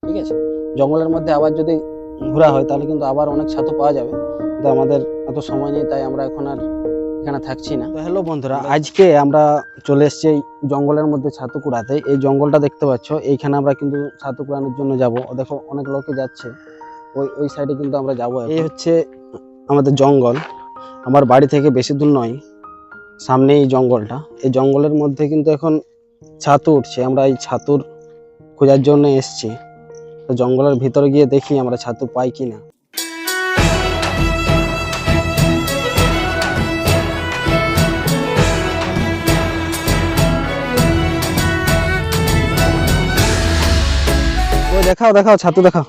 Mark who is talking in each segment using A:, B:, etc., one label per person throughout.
A: ঠিক আছে। জঙ্গলের মধ্যে আবার যদি ঘোরা হয় তাহলে কিন্তু আবার অনেক ছাতু পাওয়া যাবে, কিন্তু আমাদের এত সময় নেই, তাই আমরা এখন আর এখানে থাকছি না। তো হ্যালো বন্ধুরা, আজকে আমরা চলে এসেছি এই জঙ্গলের মধ্যে ছাতু কুড়াতে। এই জঙ্গলটা দেখতে পাচ্ছ, এইখানে আমরা কিন্তু ছাতু কুড়ানোর জন্য যাব। দেখো অনেক লোকে যাচ্ছে, ওই ওই সাইডে কিন্তু আমরা যাবো। এই হচ্ছে আমাদের জঙ্গল, আমার বাড়ি থেকে বেশি দূর নয়, সামনে এই জঙ্গলটা। এই জঙ্গলের মধ্যে কিন্তু এখন ছাতু উঠছে, আমরা এই ছাতুর খোঁজার জন্য এসেছি। তো জঙ্গলের ভিতরে গিয়ে দেখি আমরা ছাতু পাই কিনা। ওই দেখাও দেখাও ছাতু দেখাও।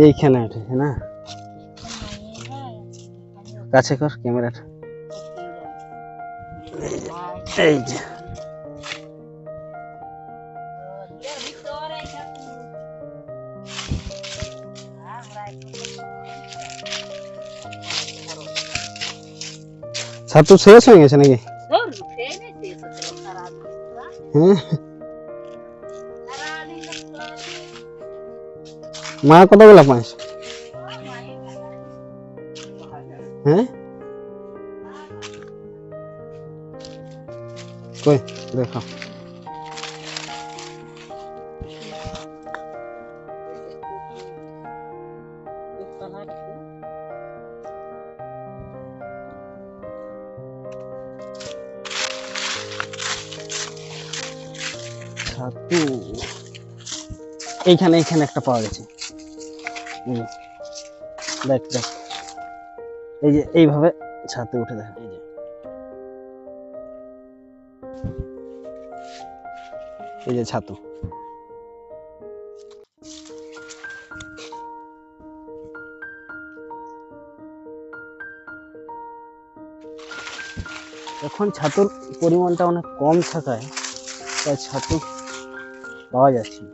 A: এইখানে উঠেছে না, কাছে কর ক্যামেরাটা। এই যে ছাতু শেষ হয়ে গেছে নাকি? হ্যাঁ, মা কতগুলা পাঁচ? হ্যাঁ, কই দেখো। ছাতু এইখানে এইখানে একটা পাওয়া গেছে। দেখ দেখ, এই যে এইভাবে ছাতু উঠে দেখ। এই যে এই যে ছাতু। এখন ছাতুর পরিমাণটা অনেক কম থাকায় তাই ছাতু পাওয়া যাচ্ছে না।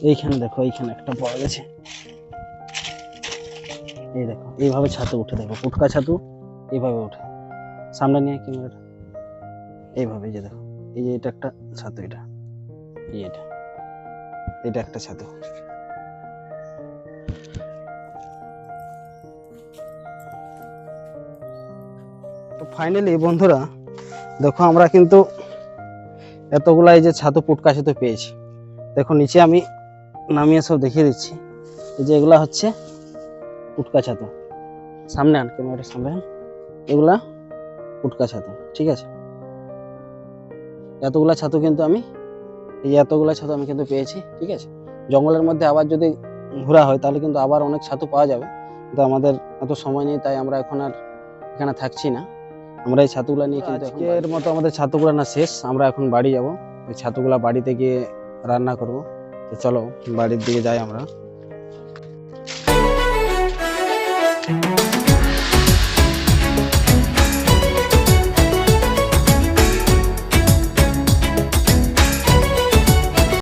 A: এইখানে দেখো, এইখানে একটা পাওয়া গেছে। এই দেখো, এইভাবে ছাতু উঠে, দেখো পুটকা ছাতু এইভাবে উঠে। সামনে নিয়ে ক্যামেরাটা, এইভাবে যে দেখো, এই যে এটা একটা ছাতু, এটা এই এটা এটা একটা ছাতু। তো ফাইনালি বন্ধুরা দেখো, আমরা কিন্তু এতগুলা এই যে ছাতু পুটকা ছাতু পেয়েছি। দেখো নিচে আমি নামিয়ে সব দেখিয়ে দিচ্ছি। এই যে এগুলা হচ্ছে পুটকা ছাতু। সামনে আন ক্যামেরাটা, সামনে আন। এগুলা পুটকা ছাতু, ঠিক আছে। এতগুলা ছাতু কিন্তু আমি কিন্তু পেয়েছি, ঠিক আছে। জঙ্গলের মধ্যে আবার যদি ঘোরা হয় তাহলে কিন্তু আবার অনেক ছাতু পাওয়া যাবে, কিন্তু আমাদের এত সময় নেই, তাই আমরা এখন আর এখানে থাকছি না। আমরা এই ছাতুগুলা নিয়ে কিন্তু আজকের মতো আমাদের ছাতু কুড়ানো শেষ। আমরা এখন বাড়ি যাব, এই ছাতুগুলা বাড়িতে গিয়ে রান্না করব। তো চলো বাড়ির দিকে যাই আমরা।